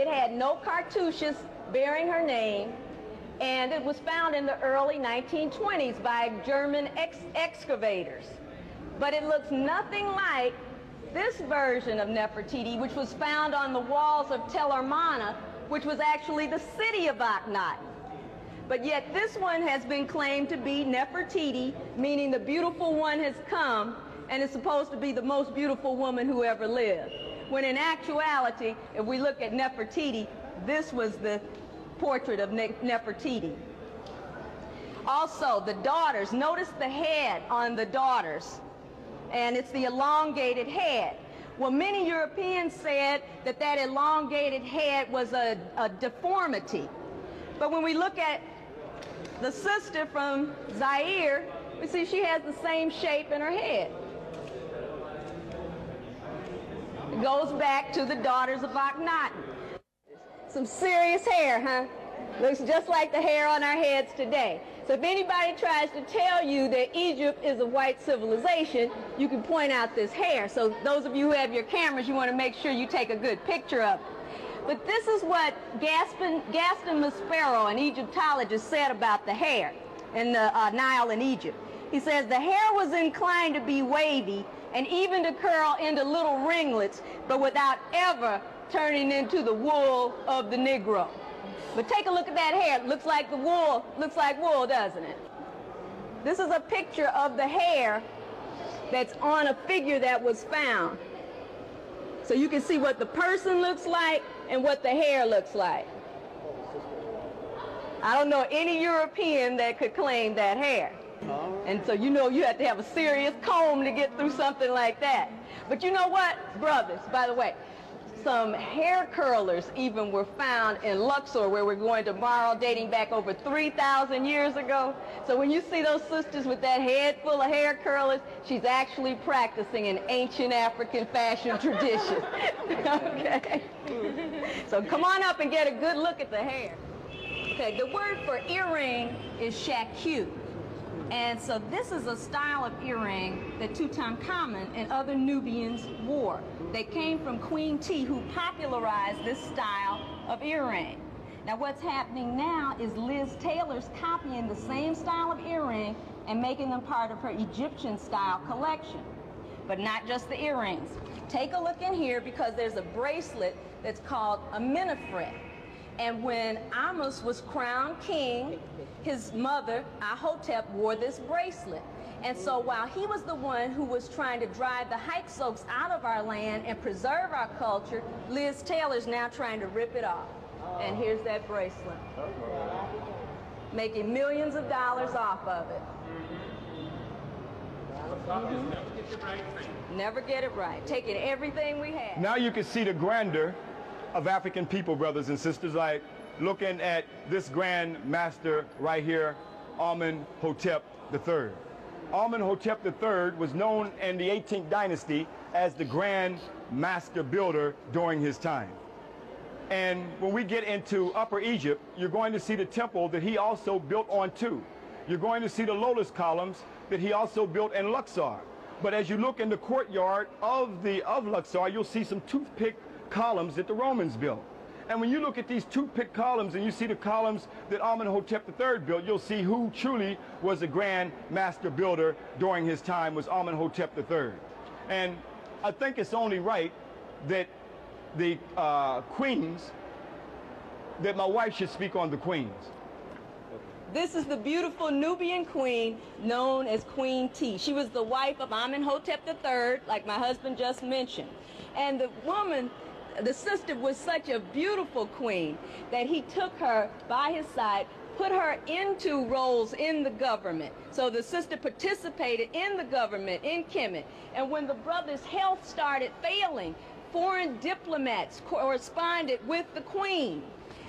It had no cartouches bearing her name, and it was found in the early 1920s by German excavators. But it looks nothing like this version of Nefertiti, which was found on the walls of Tel Armana, which was actually the city of Akhenaten. But yet this one has been claimed to be Nefertiti, meaning the beautiful one has come, and is supposed to be the most beautiful woman who ever lived. When in actuality, if we look at Nefertiti, this was the portrait of Nefertiti. Also, the daughters, notice the head on the daughters, and it's the elongated head. Well, many Europeans said that that elongated head was a deformity. But when we look at the sister from Zaire, we see she has the same shape in her head. It goes back to the daughters of Akhenaten. Some serious hair, huh? Looks just like the hair on our heads today. So if anybody tries to tell you that Egypt is a white civilization, you can point out this hair. So those of you who have your cameras, you want to make sure you take a good picture of it. But this is what Gaston Maspero, an Egyptologist, said about the hair in the Nile in Egypt. He says the hair was inclined to be wavy and even to curl into little ringlets, but without ever turning into the wool of the Negro. But take a look at that hair. It looks like the wool, doesn't it? This is a picture of the hair that's on a figure that was found. So you can see what the person looks like and what the hair looks like. I don't know any European that could claim that hair. And so you know you have to have a serious comb to get through something like that. But you know what, brothers, by the way, some hair curlers even were found in Luxor, where we're going tomorrow, dating back over 3,000 years ago. So when you see those sisters with that head full of hair curlers, she's actually practicing an ancient African fashion tradition. Okay? So come on up and get a good look at the hair. Okay, the word for earring is shaku. And so this is a style of earring that Tutankhamun and other Nubians wore. They came from Queen T, who popularized this style of earring. Now what's happening now is Liz Taylor's copying the same style of earring and making them part of her Egyptian style collection. But not just the earrings. Take a look in here, because there's a bracelet that's called a minifret. And when Ahmose was crowned king, his mother, Ahotep, wore this bracelet. And so while he was the one who was trying to drive the Hyksos out of our land and preserve our culture, Liz Taylor's now trying to rip it off. And here's that bracelet. Making millions of dollars off of it. Never get it right. Taking everything we have. Now you can see the grandeur of African people, brothers and sisters, like looking at this grand master right here, Amenhotep III. Amenhotep III was known in the 18th dynasty as the grand master builder during his time. And when we get into Upper Egypt, you're going to see the temple that he also built on too. You're going to see the lotus columns that he also built in Luxor. But as you look in the courtyard of Luxor, you'll see some toothpick columns that the Romans built. And when you look at these toothpick columns and you see the columns that Amenhotep III built, you'll see who truly was the grand master builder during his time was Amenhotep III. And I think it's only right that the queens, that my wife should speak on the queens. This is the beautiful Nubian queen known as Queen T. She was the wife of Amenhotep III, like my husband just mentioned. And the woman, the sister, was such a beautiful queen that he took her by his side, put her into roles in the government. So the sister participated in the government in Kemet. And when the brother's health started failing, foreign diplomats corresponded with the queen.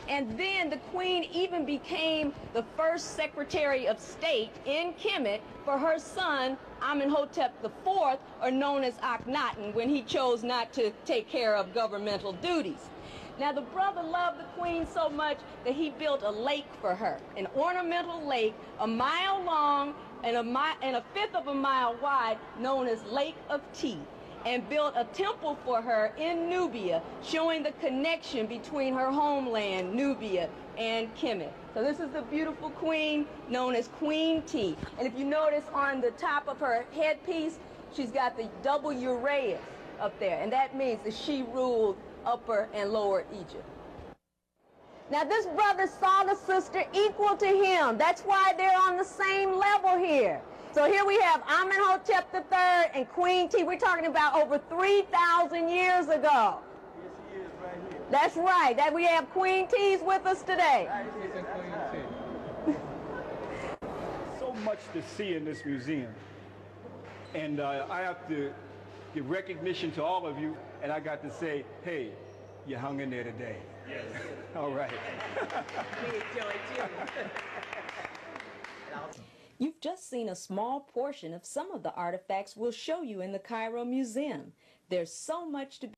And then the queen even became the first Secretary of State in Kemet for her son, Amenhotep IV, or known as Akhenaten, when he chose not to take care of governmental duties. Now, the brother loved the queen so much that he built a lake for her, an ornamental lake, a mile long and a fifth of a mile wide, known as Lake of Tea. and built a temple for her in Nubia, showing the connection between her homeland, Nubia, and Kemet. So this is the beautiful queen known as Queen T. And if you notice on the top of her headpiece, she's got the double uraeus up there, and that means that she ruled Upper and Lower Egypt. Now this brother saw the sister equal to him. That's why they're on the same level here. So here we have Amenhotep III and Queen T. We're talking about over 3,000 years ago. Yes, she is right here. That's right. That we have Queen T's with us today. So much to see in this museum. And I have to give recognition to all of you, and I got to say, hey, you hung in there today. Yes. All right. You've just seen a small portion of some of the artifacts we'll show you in the Cairo Museum. There's so much to